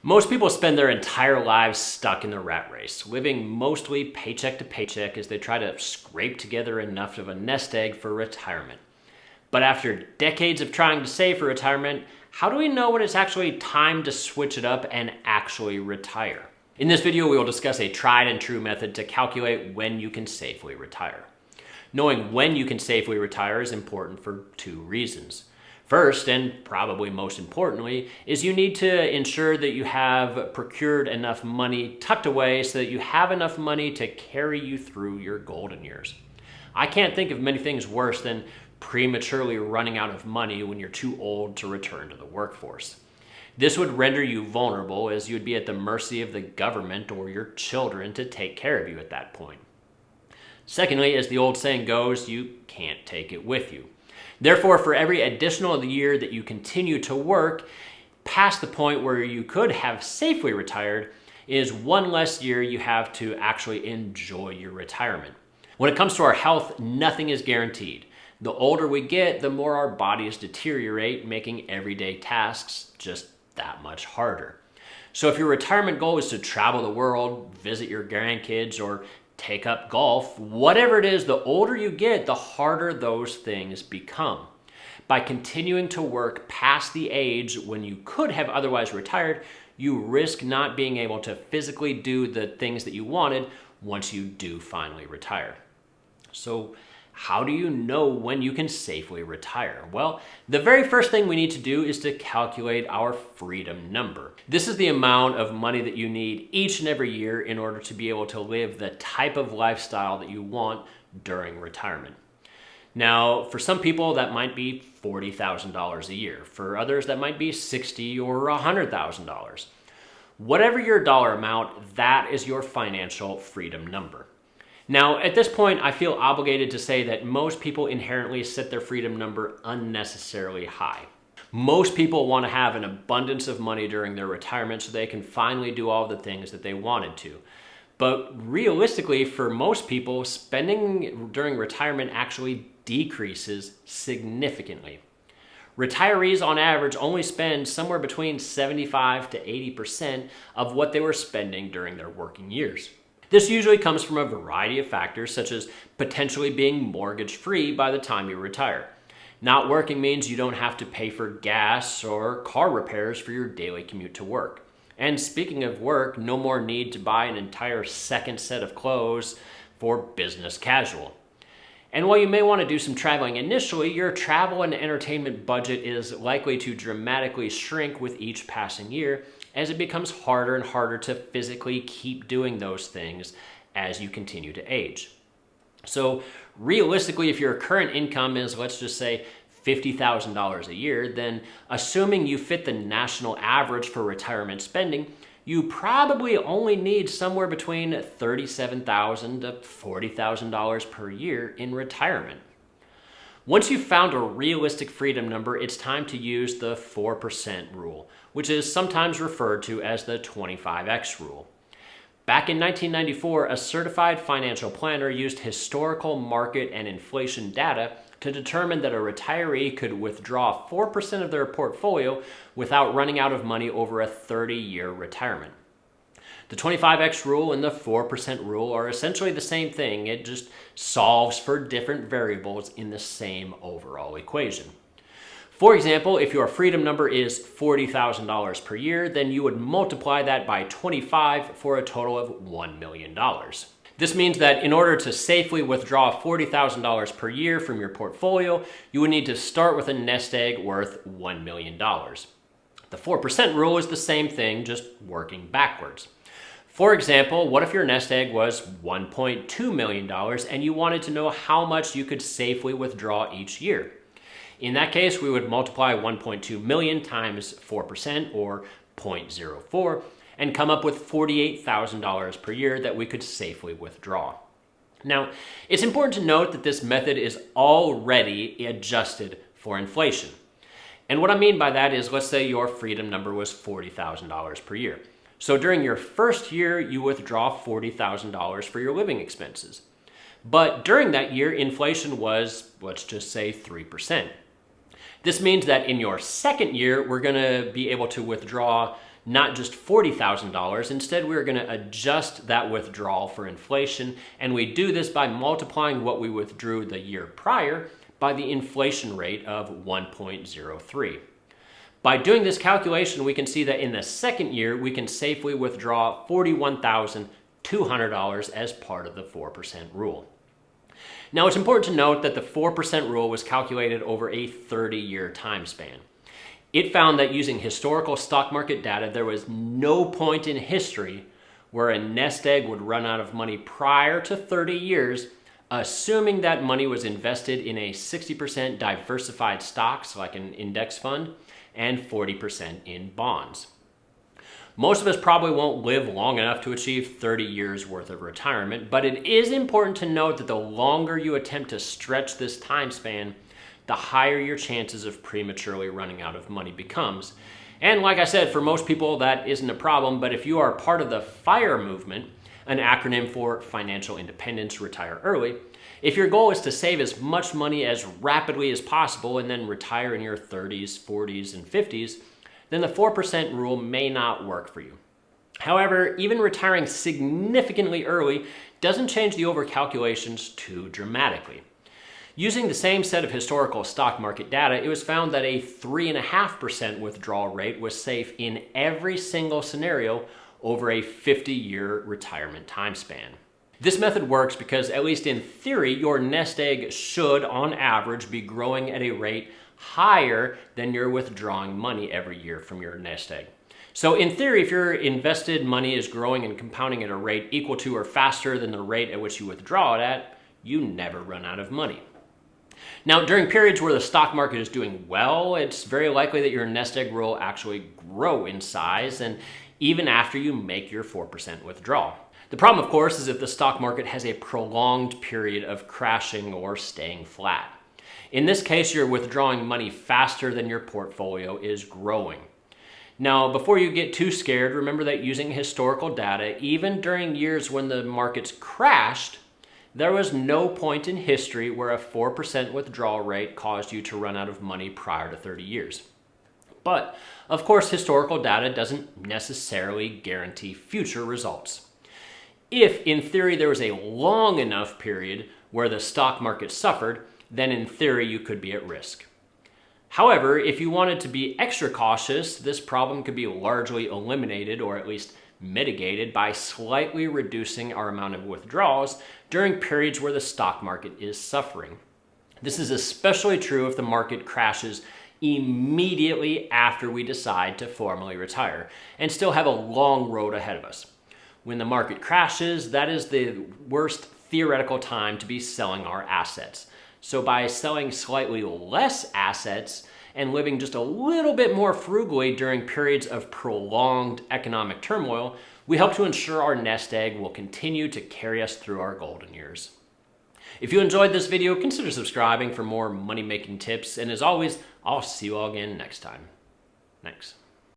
Most people spend their entire lives stuck in the rat race, living mostly paycheck to paycheck as they try to scrape together enough of a nest egg for retirement. But after decades of trying to save for retirement, how do we know when it's actually time to switch it up and actually retire? In this video, we will discuss a tried and true method to calculate when you can safely retire. Knowing when you can safely retire is important for two reasons. First, and probably most importantly, is you need to ensure that you have procured enough money tucked away so that you have enough money to carry you through your golden years. I can't think of many things worse than prematurely running out of money when you're too old to return to the workforce. This would render you vulnerable, as you would be at the mercy of the government or your children to take care of you at that point. Secondly, as the old saying goes, you can't take it with you. Therefore, for every additional year that you continue to work past the point where you could have safely retired is one less year you have to actually enjoy your retirement. When it comes to our health, nothing is guaranteed. The older we get, the more our bodies deteriorate, making everyday tasks just that much harder. So if your retirement goal is to travel the world, visit your grandkids, or take up golf, whatever it is, the older you get, the harder those things become. By continuing to work past the age when you could have otherwise retired, you risk not being able to physically do the things that you wanted once you do finally retire. So, how do you know when you can safely retire? Well, the very first thing we need to do is to calculate our freedom number. This is the amount of money that you need each and every year in order to be able to live the type of lifestyle that you want during retirement. Now, for some people, that might be $40,000 a year. For others, that might be $60,000 or $100,000. Whatever your dollar amount, that is your financial freedom number. Now, at this point, I feel obligated to say that most people inherently set their freedom number unnecessarily high. Most people want to have an abundance of money during their retirement so they can finally do all the things that they wanted to. But realistically, for most people, spending during retirement actually decreases significantly. Retirees on average only spend somewhere between 75 to 80% of what they were spending during their working years. This usually comes from a variety of factors, such as potentially being mortgage-free by the time you retire. Not working means you don't have to pay for gas or car repairs for your daily commute to work. And speaking of work, no more need to buy an entire second set of clothes for business casual. And while you may want to do some traveling initially, your travel and entertainment budget is likely to dramatically shrink with each passing year, as it becomes harder and harder to physically keep doing those things as you continue to age. So realistically, if your current income is, let's just say, $50,000 a year, then assuming you fit the national average for retirement spending, you probably only need somewhere between $37,000 to $40,000 per year in retirement. Once you've found a realistic freedom number, it's time to use the 4% rule, which is sometimes referred to as the 25x rule. Back in 1994, a certified financial planner used historical market and inflation data to determine that a retiree could withdraw 4% of their portfolio without running out of money over a 30-year retirement. The 25x rule and the 4% rule are essentially the same thing. It just solves for different variables in the same overall equation. For example, if your freedom number is $40,000 per year, then you would multiply that by 25 for a total of $1 million. This means that in order to safely withdraw $40,000 per year from your portfolio, you would need to start with a nest egg worth $1 million. The 4% rule is the same thing, just working backwards. For example, what if your nest egg was $1.2 million and you wanted to know how much you could safely withdraw each year? In that case, we would multiply 1.2 million times 4%, or 0.04, and come up with $48,000 per year that we could safely withdraw. Now, it's important to note that this method is already adjusted for inflation. And what I mean by that is, let's say your freedom number was $40,000 per year. So during your first year, you withdraw $40,000 for your living expenses. But during that year, inflation was, let's just say, 3%. This means that in your second year, we're going to be able to withdraw not just $40,000. Instead, we're going to adjust that withdrawal for inflation, and we do this by multiplying what we withdrew the year prior by the inflation rate of 1.03. By doing this calculation, we can see that in the second year, we can safely withdraw $41,200 as part of the 4% rule. Now, it's important to note that the 4% rule was calculated over a 30-year time span. It found that using historical stock market data, there was no point in history where a nest egg would run out of money prior to 30 years, assuming that money was invested in a 60% diversified stocks like an index fund and 40% in bonds. Most of us probably won't live long enough to achieve 30 years worth of retirement, but it is important to note that the longer you attempt to stretch this time span, the higher your chances of prematurely running out of money becomes. And like I said, for most people that isn't a problem, but if you are part of the FIRE movement, an acronym for Financial Independence, Retire Early, if your goal is to save as much money as rapidly as possible and then retire in your 30s, 40s, and 50s, then the 4% rule may not work for you. However, even retiring significantly early doesn't change the overcalculations too dramatically. Using the same set of historical stock market data, it was found that a 3.5% withdrawal rate was safe in every single scenario over a 50-year retirement time span. This method works because, at least in theory, your nest egg should, on average, be growing at a rate higher than you're withdrawing money every year from your nest egg. So in theory, if your invested money is growing and compounding at a rate equal to or faster than the rate at which you withdraw it at, you never run out of money. Now, during periods where the stock market is doing well, it's very likely that your nest egg will actually grow in size, and even after you make your 4% withdrawal. The problem, of course, is if the stock market has a prolonged period of crashing or staying flat. In this case, you're withdrawing money faster than your portfolio is growing. Now, before you get too scared, remember that using historical data, even during years when the markets crashed, there was no point in history where a 4% withdrawal rate caused you to run out of money prior to 30 years. But, of course, historical data doesn't necessarily guarantee future results. If, in theory, there was a long enough period where the stock market suffered, then in theory you could be at risk. However, if you wanted to be extra cautious, this problem could be largely eliminated or at least mitigated by slightly reducing our amount of withdrawals during periods where the stock market is suffering. This is especially true if the market crashes immediately after we decide to formally retire and still have a long road ahead of us. When the market crashes, that is the worst theoretical time to be selling our assets. So by selling slightly less assets and living just a little bit more frugally during periods of prolonged economic turmoil, we help to ensure our nest egg will continue to carry us through our golden years. If you enjoyed this video, consider subscribing for more money-making tips. And as always, I'll see you all again next time. Thanks.